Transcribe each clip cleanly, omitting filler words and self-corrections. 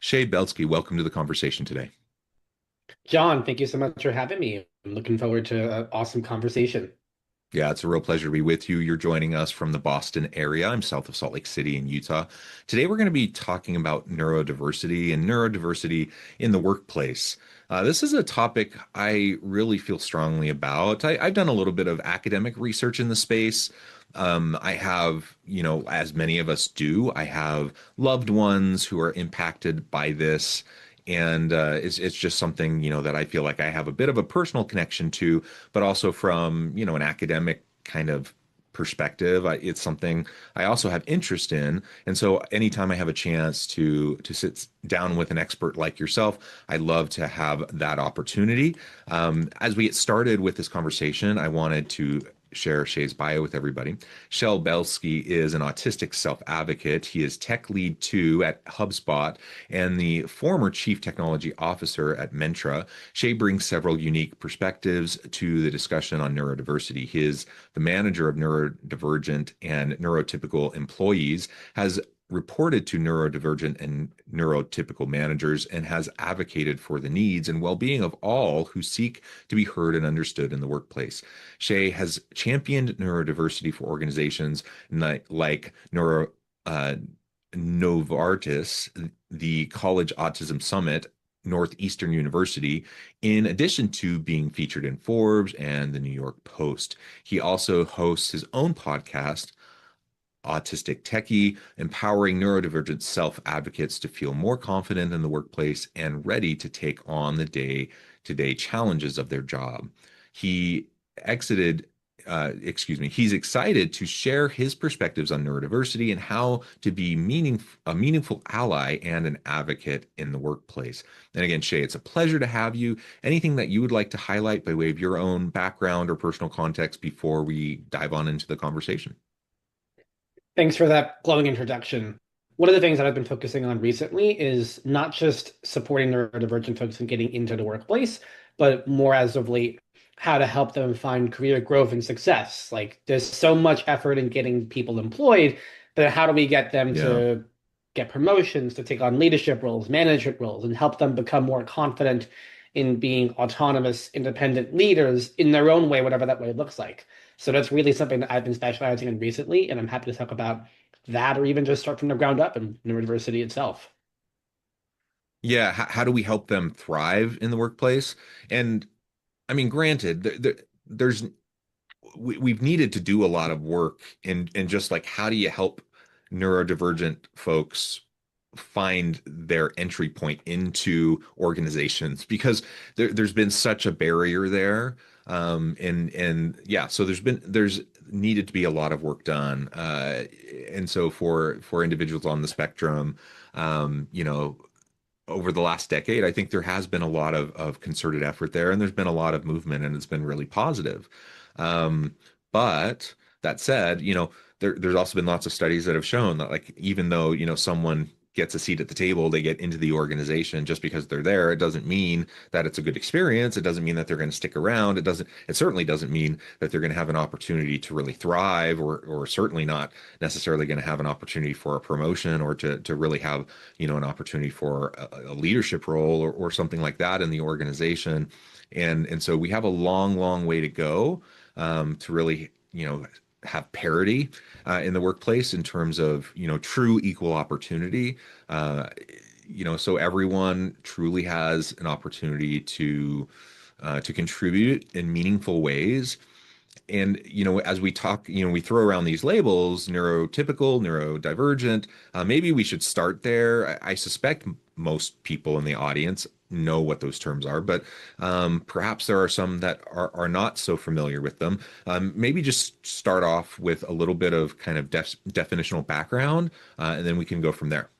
Shea Belsky, welcome to the conversation today. John, thank you so much for having me. I'm looking forward to an awesome conversation. Yeah, it's a real pleasure to be with you. You're joining us from the Boston area. I'm south of Salt Lake City in Utah. Today, we're going to be talking about neurodiversity and neurodiversity in the workplace. This is a topic I really feel strongly about. I've done a little bit of academic research in the space. I have, as many of us do, I have loved ones who are impacted by this. And it's just something, that I feel like I have a bit of a personal connection to, but also from, an academic kind of perspective. It's something I also have interest in. And so anytime I have a chance to sit down with an expert like yourself, I love to have that opportunity. As we get started with this conversation, I wanted to share Shay's bio with everybody. Shea Belsky is an autistic self-advocate. He is tech lead 2 at HubSpot and the former chief technology officer at Mentra. Shea brings several unique perspectives to the discussion on neurodiversity. He is the manager of neurodivergent and neurotypical employees, has reported to neurodivergent and neurotypical managers, and has advocated for the needs and well-being of all who seek to be heard and understood in the workplace. Shea has championed neurodiversity for organizations like Novartis, the College Autism Summit, Northeastern University, in addition to being featured in Forbes and the New York Post. He also hosts his own podcast, Autistic Techie, empowering neurodivergent self advocates to feel more confident in the workplace and ready to take on the day to day challenges of their job. He exited he's excited to share his perspectives on neurodiversity and how to be a meaningful ally and an advocate in the workplace. And again, Shea, it's a pleasure to have you. Anything that you would like to highlight by way of your own background or personal context before we dive on into the conversation? Thanks for that glowing introduction. One of the things that I've been focusing on recently is not just supporting neurodivergent folks in getting into the workplace, but more as of late, how to help them find career growth and success. Like there's so much effort in getting people employed, but how do we get them Yeah. to get promotions, to take on leadership roles, management roles, and help them become more confident in being autonomous, independent leaders in their own way, whatever that way looks like. So that's really something that I've been specializing in recently, and I'm happy to talk about that or even just start from the ground up in neurodiversity itself. Yeah, how do we help them thrive in the workplace? And I mean, granted, there's we've needed to do a lot of work in just like how do you help neurodivergent folks find their entry point into organizations because there's been such a barrier there. And yeah, so there's needed to be a lot of work done. And so for individuals on the spectrum, over the last decade, I think there has been a lot of concerted effort there, and there's been a lot of movement, and it's been really positive. Um, but that said, there's also been lots of studies that have shown that, like, even though, someone gets a seat at the table, they get into the organization just because they're there, it doesn't mean that it's a good experience. It doesn't mean that they're going to stick around. It certainly doesn't mean that they're going to have an opportunity to really thrive, or certainly not necessarily going to have an opportunity for a promotion or to really have, an opportunity for a leadership role or something like that in the organization. And so we have a long, long way to go to really, have parity in the workplace in terms of, true equal opportunity. Uh, so everyone truly has an opportunity to contribute in meaningful ways. And, as we talk, we throw around these labels, neurotypical, neurodivergent. Maybe we should start there. I suspect most people in the audience know what those terms are, but perhaps there are some that are not so familiar with them. Maybe just start off with a little bit of kind of definitional background, and then we can go from there.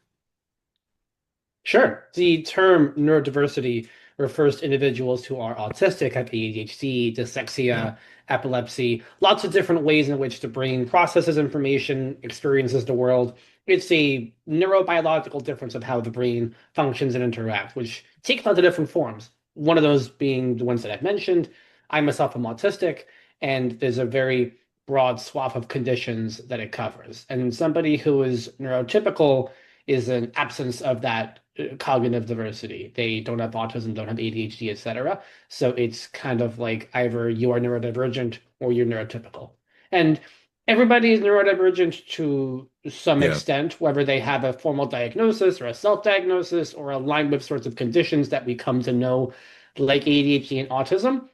Sure. The term neurodiversity refers to individuals who are autistic, have ADHD, Yeah. dyslexia, epilepsy, lots of different ways in which the brain processes information, experiences the world. It's a neurobiological difference of how the brain functions and interacts, which takes lots of different forms. One of those being the ones that I've mentioned. I myself am autistic, and there's a very broad swath of conditions that it covers. And somebody who is neurotypical is an absence of that cognitive diversity. They don't have autism, don't have ADHD, etc. So it's kind of like either you are neurodivergent or you're neurotypical. And everybody is neurodivergent to some Yeah. extent, whether they have a formal diagnosis or a self-diagnosis or aligned with sorts of conditions that we come to know, like ADHD and autism.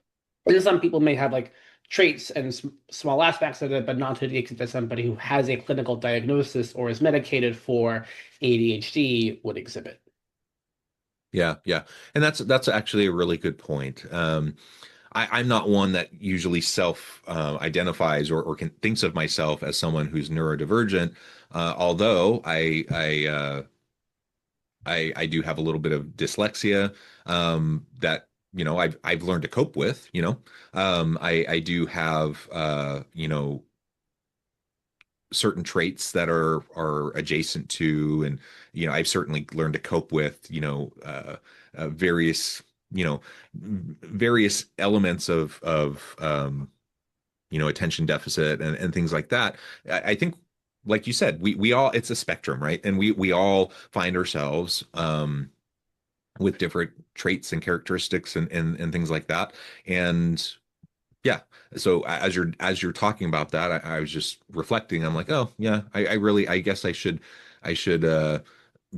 And some people may have like traits and small aspects of it, but not to the extent that somebody who has a clinical diagnosis or is medicated for ADHD would exhibit. Yeah, yeah. And that's actually a really good point. I'm not one that usually self identifies or thinks of myself as someone who's neurodivergent, although I do have a little bit of dyslexia that I've learned to cope with. I do have certain traits that are adjacent to, and I've certainly learned to cope with various various elements of attention deficit and things like that. I think, like you said, we all, it's a spectrum, right? And we all find ourselves with different traits and characteristics and things like that. And yeah, so as you're talking about that, I was just reflecting. I'm like, oh yeah, I really, I guess I should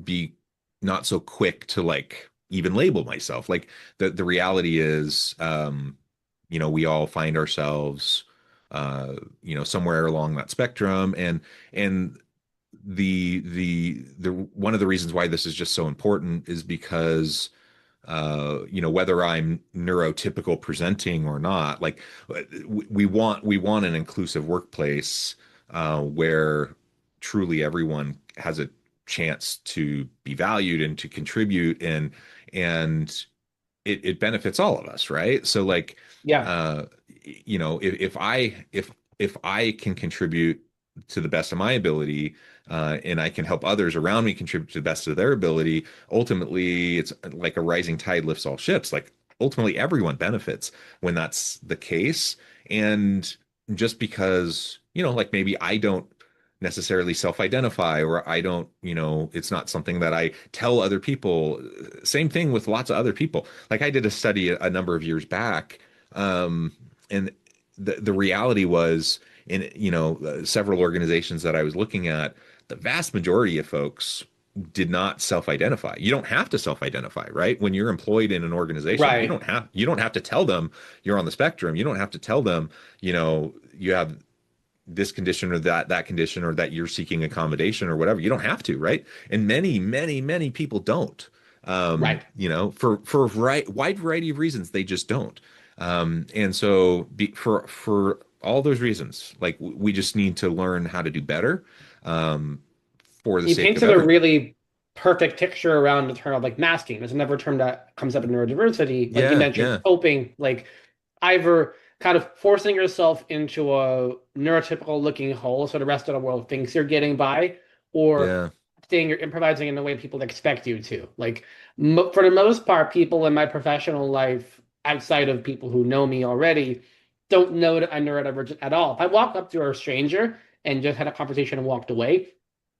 be not so quick to like even label myself. Like the reality is, we all find ourselves, somewhere along that spectrum, and the one of the reasons why this is just so important is because whether I'm neurotypical presenting or not, like we want an inclusive workplace where truly everyone has a chance to be valued and to contribute, and it benefits all of us, right? So like, Yeah, uh, if I can contribute to the best of my ability, and I can help others around me contribute to the best of their ability, ultimately it's like a rising tide lifts all ships. Like ultimately everyone benefits when that's the case. And just because, like maybe I don't necessarily self-identify, or I don't, it's not something that I tell other people. Same thing with lots of other people. Like I did a study a number of years back, and the reality was in several organizations that I was looking at, the vast majority of folks did not self-identify. You don't have to self-identify, right? When you're employed in an organization, you right. don't have to tell them you're on the spectrum. You don't have to tell them, you have this condition or that condition, or that you're seeking accommodation or whatever. You don't have to, right? And many, many, many people don't. Right. For a wide variety of reasons, they just don't. And so for all those reasons, like we just need to learn how to do better, um, for the You sake of painted a everybody. really perfect picture around the term of like masking. There's another term that comes up in neurodiversity, like you Yeah, mentioned, yeah, coping, like either kind of forcing yourself into a neurotypical looking hole so the rest of the world thinks you're getting by, or yeah, staying you're improvising in the way people expect you to. Like mo for the most part, people in my professional life, outside of people who know me already, don't know that I'm neurodivergent at all. If I walk up to a stranger and just had a conversation and walked away,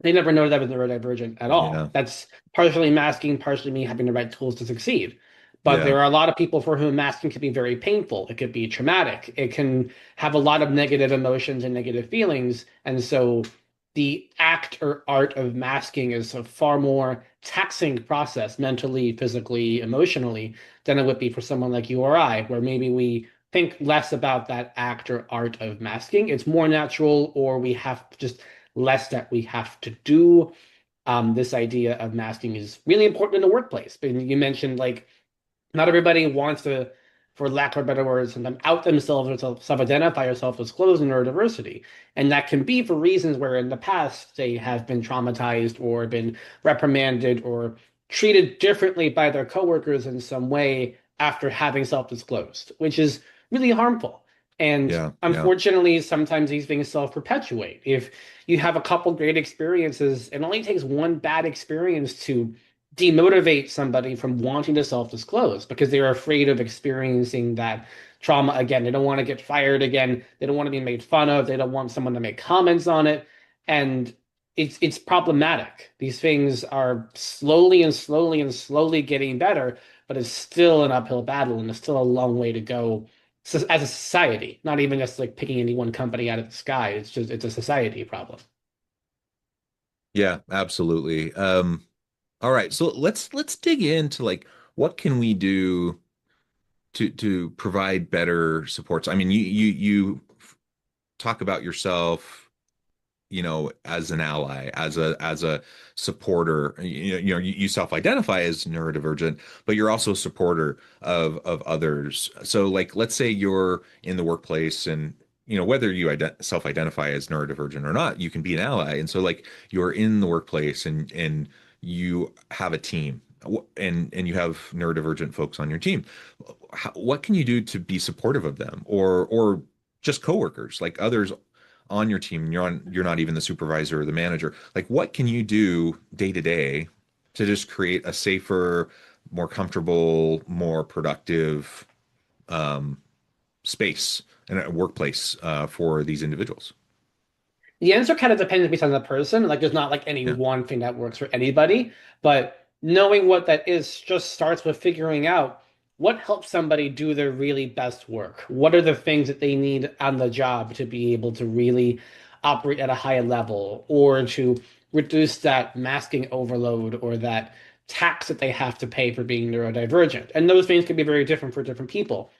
they never know that I was neurodivergent at all. yeah, That's partially masking, partially me having the right tools to succeed. But yeah, there are a lot of people for whom masking can be very painful. It could be traumatic. It can have a lot of negative emotions and negative feelings. And so the act or art of masking is a far more taxing process mentally, physically, emotionally than it would be for someone like you or I, where maybe we think less about that act or art of masking. It's more natural, or we have just less that we have to do. This idea of masking is really important in the workplace. But you mentioned like not everybody wants to, for lack of better words, sometimes out themselves or self-identify or self-disclose in neurodiversity. And that can be for reasons where in the past they have been traumatized or been reprimanded or treated differently by their coworkers in some way after having self-disclosed, which is really harmful. And yeah, yeah, unfortunately, sometimes these things self-perpetuate. If you have a couple great experiences, it only takes one bad experience to demotivate somebody from wanting to self-disclose because they're afraid of experiencing that trauma again. They don't want to get fired again. They don't want to be made fun of. They don't want someone to make comments on it. And it's problematic. These things are slowly and slowly and slowly getting better, but it's still an uphill battle and it's still a long way to go as a society, not even just like picking any one company out of the sky. It's a society problem. Yeah, absolutely. All right, so let's dig into like what can we do to provide better supports. I mean, you talk about yourself, as an ally, as a supporter. You self-identify as neurodivergent, but you're also a supporter of others. So like, let's say you're in the workplace and whether you self-identify as neurodivergent or not, you can be an ally. And so like you're in the workplace and you have a team and you have neurodivergent folks on your team. What can you do to be supportive of them or just coworkers, like others on your team, and you're not even the supervisor or the manager. Like what can you do day to day to just create a safer, more comfortable, more productive um, space and a workplace for these individuals? The answer kind of depends based on the person. Like there's not like any Yeah. one thing that works for anybody, but knowing what that is just starts with figuring out what helps somebody do their really best work. What are the things that they need on the job to be able to really operate at a higher level or to reduce that masking overload or that tax that they have to pay for being neurodivergent. And those things can be very different for different people.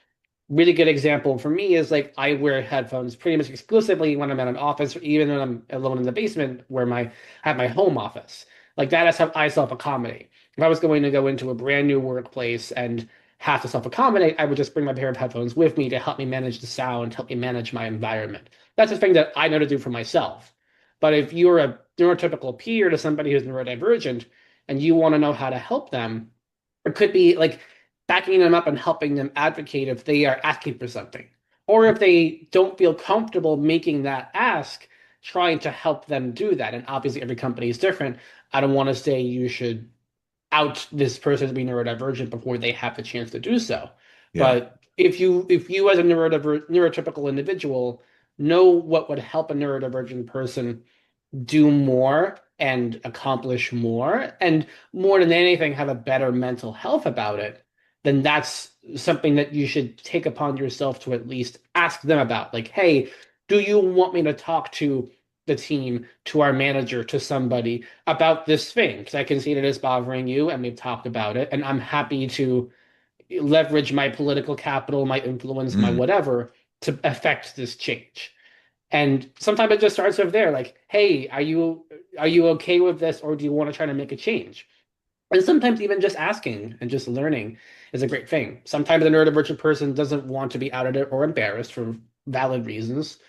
Really good example for me is like I wear headphones pretty much exclusively when I'm at an office or even when I'm alone in the basement where I have my home office. Like that is how I self-accommodate. If I was going to go into a brand new workplace and have to self-accommodate, I would just bring my pair of headphones with me to help me manage the sound, help me manage my environment. That's a thing that I know to do for myself. But if you're a neurotypical peer to somebody who's neurodivergent and you want to know how to help them, it could be like backing them up and helping them advocate if they are asking for something. Or if they don't feel comfortable making that ask, trying to help them do that. And obviously, every company is different. I don't want to say you should out this person to be neurodivergent before they have the chance to do so. Yeah. But if you as a neurotypical individual know what would help a neurodivergent person do more and accomplish more, and more than anything, have a better mental health about it, then that's something that you should take upon yourself to at least ask them about. Like, hey, do you want me to talk to the team, to our manager, to somebody about this thing? Because I can see that it's bothering you, and we've talked about it, and I'm happy to leverage my political capital, my influence, my Mm. whatever to affect this change. And sometimes it just starts over there, like, hey, are you okay with this, or do you want to try to make a change? And sometimes even just asking and just learning is a great thing. Sometimes a neurodivergent person doesn't want to be outed or embarrassed for valid reasons,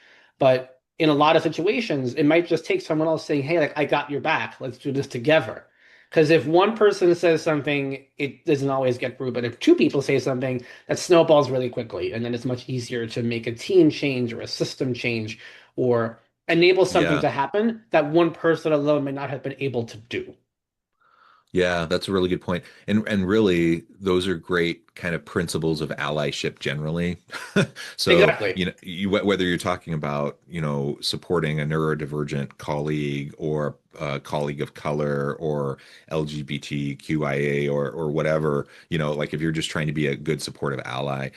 but in a lot of situations, it might just take someone else saying, "Hey, like I got your back. Let's do this together." Because if one person says something, it doesn't always get through. But if two people say something, that snowballs really quickly, and then it's much easier to make a team change or a system change or enable something Yeah. to happen that one person alone may not have been able to do. Yeah, that's a really good point. And really those are great kind of principles of allyship generally. So, Exactly. whether you're talking about, supporting a neurodivergent colleague or a colleague of color or LGBTQIA or whatever, like if you're just trying to be a good supportive ally,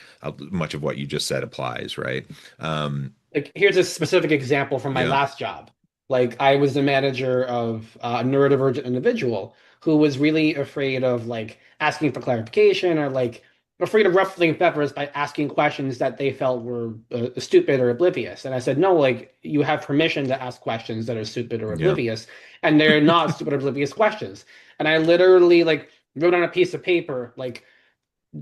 much of what you just said applies, right? Um, Like here's a specific example from my yeah. last job. Like I was the manager of a neurodivergent individual who was really afraid of like asking for clarification or like afraid of ruffling feathers by asking questions that they felt were stupid or oblivious. And I said, no, like you have permission to ask questions that are stupid or Yeah. oblivious, and they're not stupid or oblivious questions. And I literally like wrote on a piece of paper like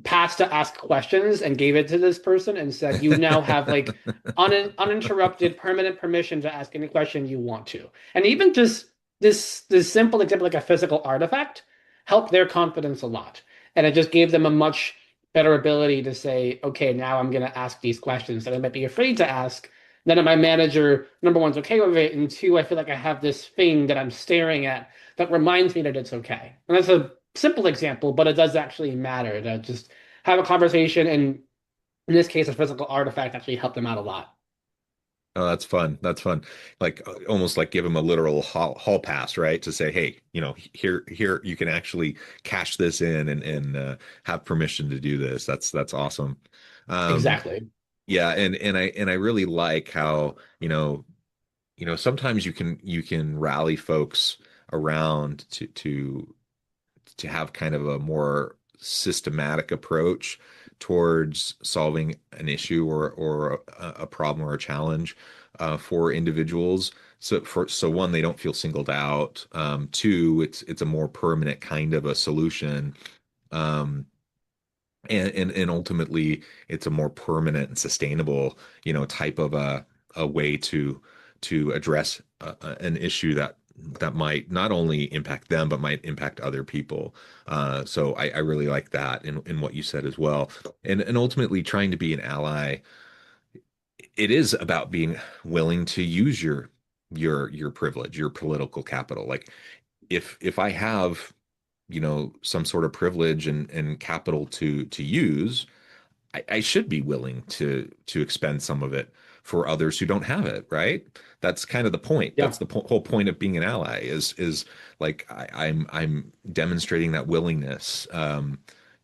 pass to ask questions and gave it to this person and said, you now have like uninterrupted permanent permission to ask any question you want to. And even just this simple example, like a physical artifact, helped their confidence a lot. And it just gave them a much better ability to say, okay, now I'm going to ask these questions that I might be afraid to ask. Then my manager, number one's okay with it, and two, I feel like I have this thing that I'm staring at that reminds me that it's okay. And that's a simple example, but it does actually matter to just have a conversation. And in this case, a physical artifact actually helped them out a lot. Oh, that's fun. That's fun. Like almost like give them a literal hall pass, right? To say, hey, here you can actually cash this in and have permission to do this. That's awesome. Um, Exactly. yeah, and I really like how, sometimes you can rally folks around to have kind of a more systematic approach towards solving an issue or a problem or a challenge for individuals. So one, they don't feel singled out. Two, it's a more permanent kind of a solution. Um, and ultimately it's a more permanent and sustainable, type of a way to address an issue that might not only impact them but might impact other people. So I really like that in what you said as well. And ultimately trying to be an ally, it is about being willing to use your privilege, your political capital. Like if I have, some sort of privilege and capital to use, I should be willing to expend some of it for others who don't have it, right? That's kind of the point. Yeah. That's the whole point of being an ally is like I'm demonstrating that willingness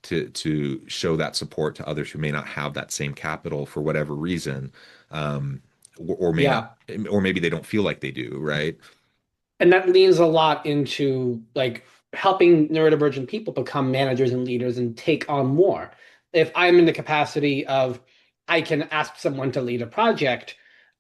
to show that support to others who may not have that same capital for whatever reason, or may not, Yeah. or maybe they don't feel like they do, right? And that leans a lot into like helping neurodivergent people become managers and leaders and take on more. If I'm in the capacity of I can ask someone to lead a project,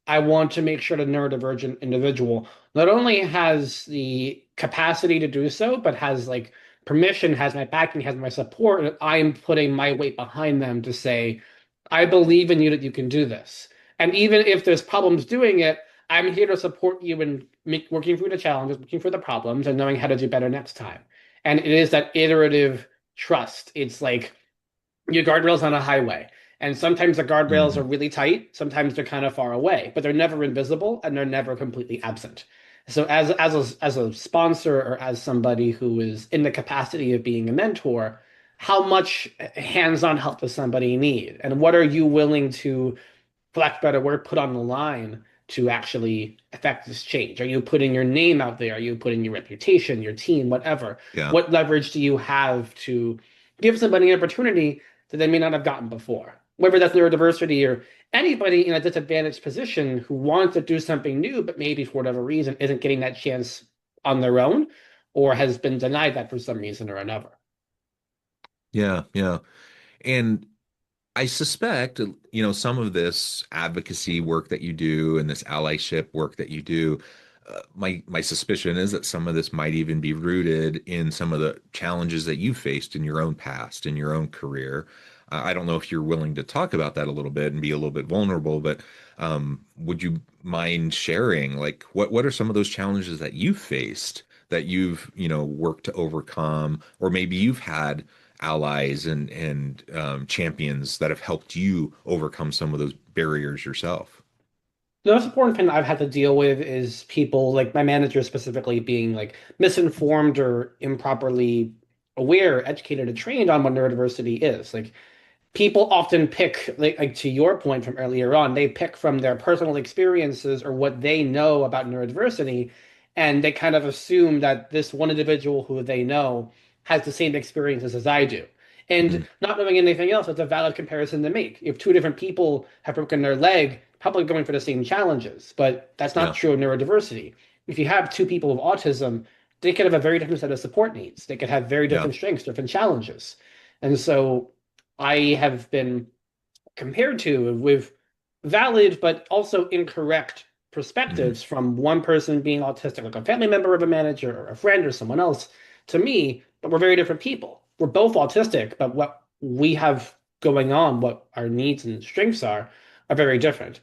I want to make sure the neurodivergent individual not only has the capacity to do so, but has like permission, has my backing, has my support, and I'm putting my weight behind them to say, I believe in you that you can do this. And even if there's problems doing it, I'm here to support you in working through the challenges, working through the problems, and knowing how to do better next time. And it is that iterative trust. It's like your guardrails on a highway. And sometimes the guardrails are Hmm. really tight, sometimes they're kind of far away, but they're never invisible and they're never completely absent. So as a sponsor or as somebody who is in the capacity of being a mentor, how much hands-on help does somebody need? And what are you willing to, for lack of a better word, put on the line to actually affect this change? Are you putting your name out there? Are you putting your reputation, your team, whatever? Yeah. What leverage do you have to give somebody an opportunity that they may not have gotten before? Whether that's neurodiversity or anybody in a disadvantaged position who wants to do something new, but maybe for whatever reason isn't getting that chance on their own or has been denied that for some reason or another. Yeah, yeah. And I suspect, some of this advocacy work that you do and this allyship work that you do, my suspicion is that some of this might even be rooted in some of the challenges that you faced in your own past, in your own career. I don't know if you're willing to talk about that a little bit and be a little bit vulnerable, but would you mind sharing, like, what are some of those challenges that you faced that you've, worked to overcome, or maybe you've had allies and champions that have helped you overcome some of those barriers yourself. The most important thing I've had to deal with is people like my manager specifically being like misinformed or improperly aware, educated, and trained on what neurodiversity is. Like people often pick, like to your point from earlier on, they pick from their personal experiences or what they know about neurodiversity, and they kind of assume that this one individual who they know has the same experiences as I do. And Mhm. not knowing anything else, it's a valid comparison to make. If two different people have broken their leg, probably going for the same challenges, but that's not Yeah, true of neurodiversity. If you have two people with autism, they could have a very different set of support needs. They could have very yeah, different strengths, different challenges. And so I have been compared to with valid but also incorrect mhm, perspectives from one person being autistic, like a family member of a manager or a friend or someone else, to me, but we're very different people. We're both autistic, but what we have going on, what our needs and strengths are very different.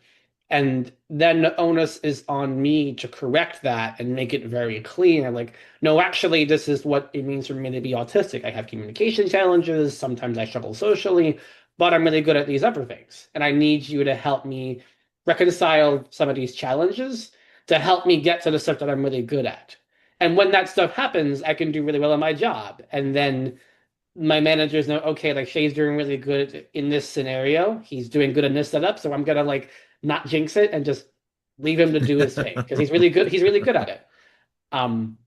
And then the onus is on me to correct that and make it very clear. Like, no, actually, this is what it means for me to be autistic. I have communication challenges. Sometimes I struggle socially, but I'm really good at these other things. And I need you to help me reconcile some of these challenges to help me get to the stuff that I'm really good at. And when that stuff happens, I can do really well in my job. And then my managers know, okay, like Shay's doing really good in this scenario. He's doing good in this setup. So I'm gonna like not jinx it and just leave him to do his thing because he's really good at it. Um,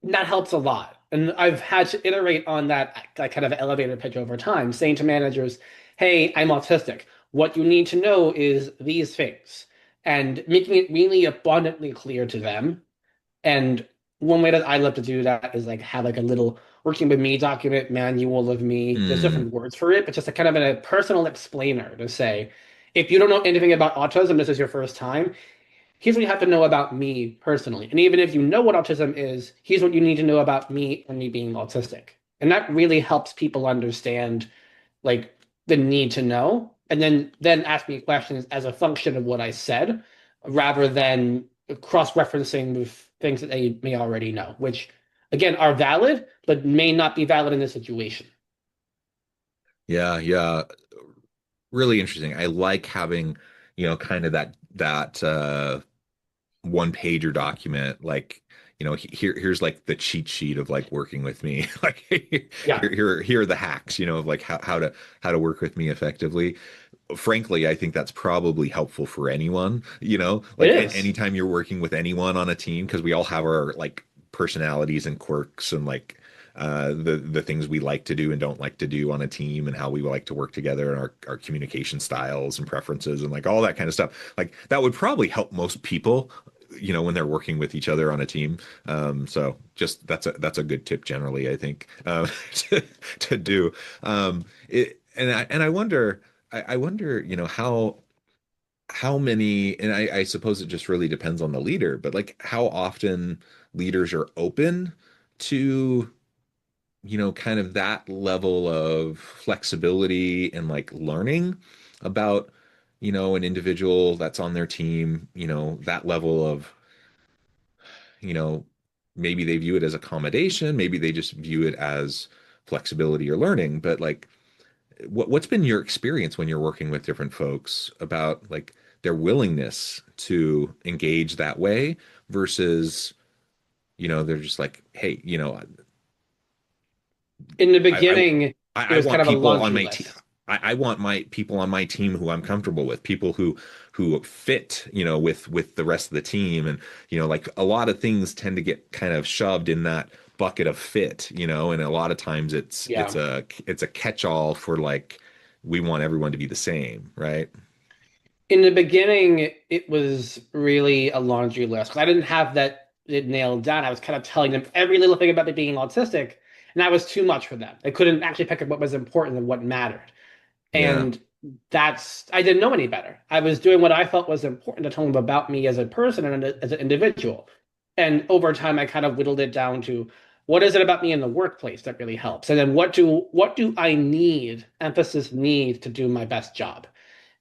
that helps a lot. And I've had to iterate on that kind of elevator pitch over time, saying to managers, hey, I'm autistic. What you need to know is these things, and making it really abundantly clear to them. And one way that I love to do that is like have like a little working with me document, manual of me. There's Mm, different words for it, but just a kind of a personal explainer to say, if you don't know anything about autism, this is your first time. Here's what you have to know about me personally. And even if you know what autism is, here's what you need to know about me and me being autistic. And that really helps people understand like the need to know and then ask me questions as a function of what I said rather than cross-referencing with things that they may already know, which again are valid, but may not be valid in this situation. yeah, yeah. Really interesting. I like having, kind of that one pager document, like, here's like the cheat sheet of like working with me. Like Yeah, here are the hacks, of like how to work with me effectively. Frankly, I think that's probably helpful for anyone, it like is. anytime you're working with anyone on a team, because we all have our like personalities and quirks and like the things we like to do and don't like to do on a team and how we like to work together and our communication styles and preferences and like all that kind of stuff. Like that would probably help most people, when they're working with each other on a team. So just that's a good tip generally, I think, to do. And I wonder. I wonder, how many, and I suppose it just really depends on the leader, but like how often leaders are open to, kind of that level of flexibility and like learning about, an individual that's on their team, that level of, you know, maybe they view it as accommodation, maybe they just view it as flexibility or learning, but like what's been your experience when you're working with different folks about like their willingness to engage that way versus, they're just like, hey, In the I I beginning, it I was kind want of a people on laundry my team. list. I want my people on my team who I'm comfortable with, people who fit, with the rest of the team, and like a lot of things tend to get kind of shoved in that bucket of fit, and a lot of times Yeah. it's a catch-all for like we want everyone to be the same, right? In the beginning, it was really a laundry list because I didn't have that it nailed down. I was kind of telling them every little thing about me being autistic, and that was too much for them. They couldn't actually pick up what was important and what mattered. Yeah. And I didn't know any better. I was doing what I felt was important to tell them about me as a person and as an individual. And over time, I kind of whittled it down to what is it about me in the workplace that really helps? And then what do I need, emphasis need to do my best job?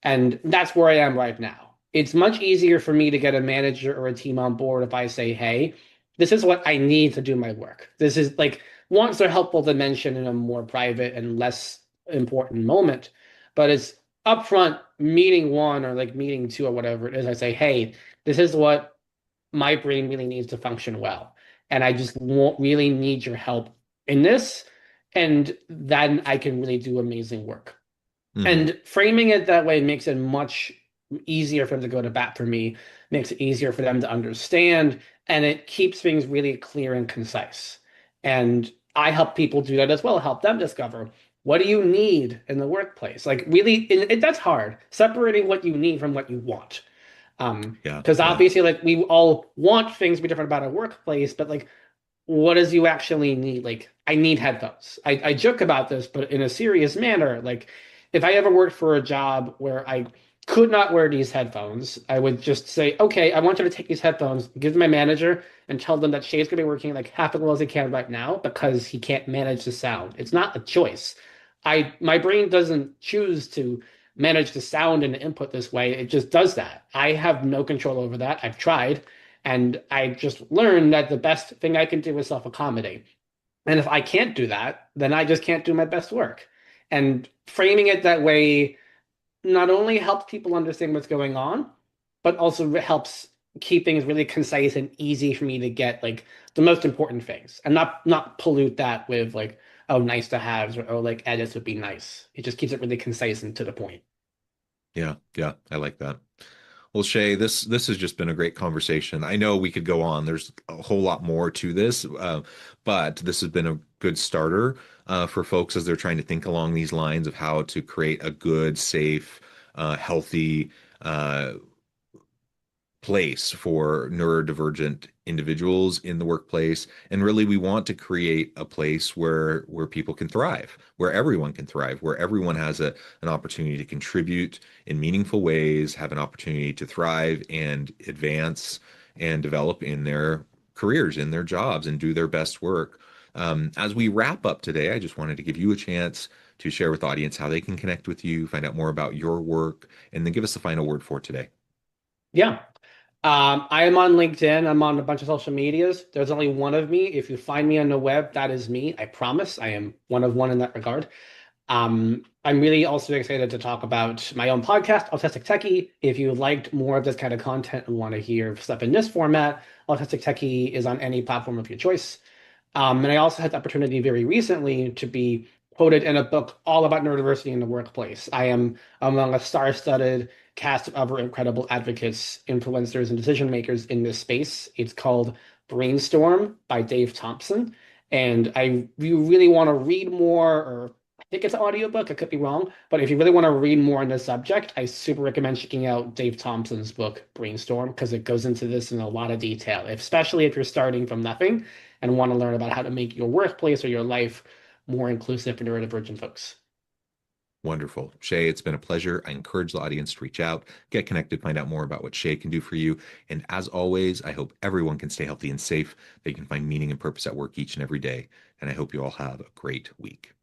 And that's where I am right now. It's much easier for me to get a manager or a team on board if I say, hey, this is what I need to do my work. This is like, wants are helpful to mention in a more private and less important moment. But it's upfront meeting one or like meeting two or whatever it is. I say, hey, this is what my brain really needs to function well. And I just won't really need your help in this. And then I can really do amazing work. Hmm. And framing it that way makes it much easier for them to go to bat for me, makes it easier for them to understand, and it keeps things really clear and concise. And I help people do that as well, help them discover what do you need in the workplace? Like really, that's hard, separating what you need from what you want. Yeah. Because Yeah. obviously, like we all want things to be different about our workplace, but like what does you actually need? Like, I need headphones. I joke about this, but in a serious manner, like if I ever worked for a job where I could not wear these headphones, I would just say, okay, I want you to take these headphones, give them to my manager, and tell them that Shay's gonna be working like half as well as he can right now because he can't manage the sound. It's not a choice. My brain doesn't choose to manage the sound and the input this way. It just does that. I have no control over that. I've tried. And I just learned that the best thing I can do is self-accommodate. And if I can't do that, then I just can't do my best work. And framing it that way not only helps people understand what's going on, but also helps keep things really concise and easy for me to get like the most important things and not pollute that with like, oh, nice to haves or oh, like edits would be nice. It just keeps it really concise and to the point. Yeah. Yeah. I like that. Well, Shay, this has just been a great conversation. I know we could go on. There's a whole lot more to this, but this has been a good starter for folks as they're trying to think along these lines of how to create a good, safe, healthy place for neurodivergent individuals in the workplace. And really, we want to create a place where people can thrive, where everyone can thrive, where everyone has an opportunity to contribute in meaningful ways, have an opportunity to thrive and advance and develop in their careers, in their jobs, and do their best work. As we wrap up today, I just wanted to give you a chance to share with the audience how they can connect with you, find out more about your work, and then give us the final word for today. Yeah. I am on LinkedIn. I'm on a bunch of social medias. There's only one of me. If you find me on the web, that is me. I promise. I am one of one in that regard. I'm really also excited to talk about my own podcast, Autistic Techie. If you liked more of this kind of content and want to hear stuff in this format, Autistic Techie is on any platform of your choice. And I also had the opportunity very recently to be quoted in a book all about neurodiversity in the workplace. I am among a star-studded cast of other incredible advocates, influencers, and decision makers in this space. It's called Brainstorm by Dave Thompson. And if you really want to read more, or I think it's an audiobook, I could be wrong, but if you really want to read more on this subject, I super recommend checking out Dave Thompson's book, Brainstorm, because it goes into this in a lot of detail, especially if you're starting from nothing and want to learn about how to make your workplace or your life more inclusive for neurodivergent folks. Wonderful. Shay, it's been a pleasure. I encourage the audience to reach out, get connected, find out more about what Shay can do for you. And as always, I hope everyone can stay healthy and safe. They can find meaning and purpose at work each and every day. And I hope you all have a great week.